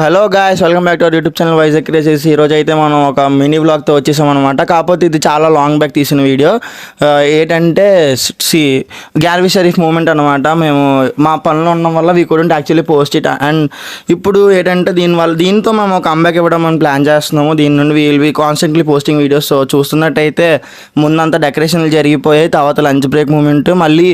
Hello guys, welcome back to our YouTube channel Vizag క్రేజెస్. ఈరోజు అయితే మనం ఒక మినీ వ్లాగ్తో వచ్చేసాం అనమాట. కాకపోతే ఇది చాలా లాంగ్ బ్యాక్ తీసిన వీడియో. ఏంటంటే గ్యార్వీ షరీఫ్ మూమెంట్ అనమాట. మేము మా పనిలో ఉండడం వల్ల we couldn't actually post it. And ఇప్పుడు ఏంటంటే దీంతో మేము ఒక కంబ్యాక్ ఇవ్వడం అని ప్లాన్ చేస్తున్నాము. దీని నుండి we'll be constantly posting videos. So చూస్తున్నట్టయితే ముందంతా డెకరేషన్లు జరిగిపోయాయి. తర్వాత లంచ్ బ్రేక్ మూమెంట్, మళ్ళీ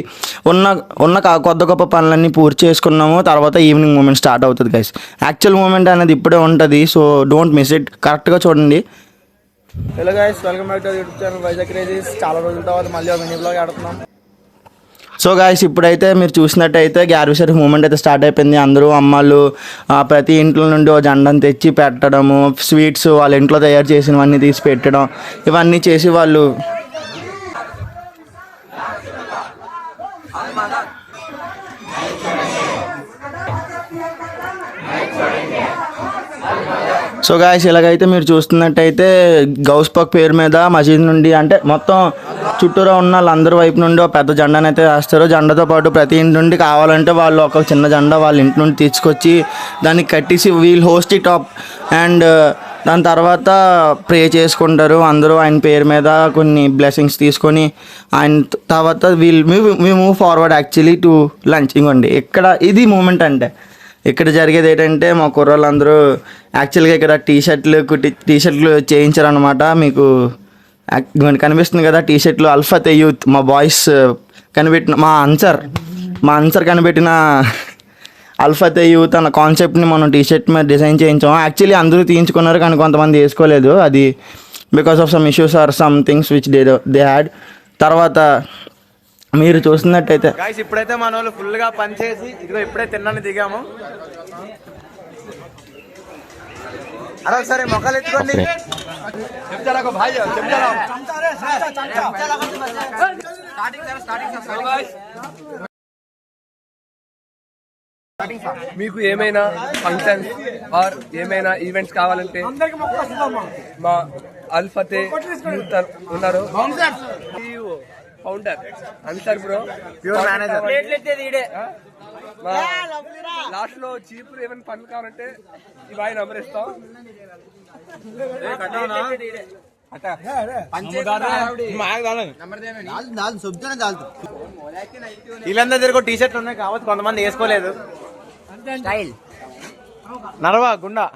ఉన్న కొత్త గొప్ప పనులన్నీ పూర్తి చేసుకున్నాము. తర్వాత ఈవినింగ్ మూమెంట్ స్టార్ట్ అవుతుంది గైస్. యాక్చువల్ మూమెంట్ అనేది ఇప్పుడే ఉంటుంది, సో డోంట్ మిస్ ఇట్. కరెక్ట్గా చూడండి. Hello guys, welcome back to YouTube channel Vizag crazies. చాలా రోజుల తర్వాత మళ్ళీ ఒక మినీ బ్లాగ్ ఆడుతున్నాం. సో గాయస్, ఇప్పుడైతే మీరు చూసినట్టయితే గ్యార్వీ షరీఫ్ మూమెంట్ అయితే స్టార్ట్ అయిపోయింది. అందరూ అమ్మాళ్ళు ప్రతి ఇంట్లో నుండి ఓ జెండాను తెచ్చి పెట్టడము, స్వీట్స్ వాళ్ళ ఇంట్లో తయారు చేసినవన్నీ తీసి పెట్టడం, ఇవన్నీ చేసి వాళ్ళు సో గాయస్, ఇలాగైతే మీరు చూస్తున్నట్టయితే గౌస్పక్ పేరు మీద మసీద్ నుండి, అంటే మొత్తం చుట్టూరా ఉన్న వాళ్ళందరి వైపు నుండి ఒక పెద్ద జెండాను అయితే వేస్తారు. జెండాతో పాటు ప్రతి ఇంటి నుండి కావాలంటే వాళ్ళు ఒక చిన్న జెండా వాళ్ళ ఇంటి నుండి తీసుకొచ్చి దానికి కట్టేసి we'll host it up. And దాని తర్వాత ప్రే చేసుకుంటారు అందరూ ఆయన పేరు మీద కొన్ని బ్లెస్సింగ్స్ తీసుకొని. ఆయన తర్వాత we move forward actually to lunch. ఇంకోండి ఇక్కడ ఇది మూమెంట్. అంటే ఇక్కడ జరిగేది ఏంటంటే మా కుర్రోళ్ళందరూ యాక్చువల్గా ఇక్కడ టీషర్ట్లు చేయించారనమాట. మీకు కనిపిస్తుంది కదా టీషర్ట్లు. అల్ఫతే యూత్ మా బాయ్స్ కనిపెట్టిన మా అన్సర్ కనిపెట్టిన అల్ఫతే యూత్ అన్న కాన్సెప్ట్ని మనం టీషర్ట్ మీద డిజైన్ చేయించాము. యాక్చువల్లీ అందరూ తీయించుకున్నారు, కానీ కొంతమంది వేసుకోలేదు. అది because of some issues or some things which they had. తర్వాత మీరు చూస్తున్నట్టయితే గాయ్స్, ఇప్పుడైతే మన వాళ్ళు ఫుల్గా పనిచేసి ఇదిగో ఇప్పుడే తిన్నాను దిగాము. అరే సరే మొక్కలు ఎత్తుకోండి. మీకు ఏమైనా ఫంక్షన్స్ ఆర్ ఏమైనా ఈవెంట్స్ కావాలంటే మా అల్ఫతే యూత్ ఉన్నారు, founder Ansar bro, pure manager. Last లో చీపురు ఏమైనా పనులు కావాలంటే ఈ బాయ్ నంబర్ ఇస్తాం. వీళ్ళందరి దగ్గర టీ షర్ట్లు ఉన్నాయి కాబట్టి కొంతమంది వేసుకోలేదు. నడవా గుండా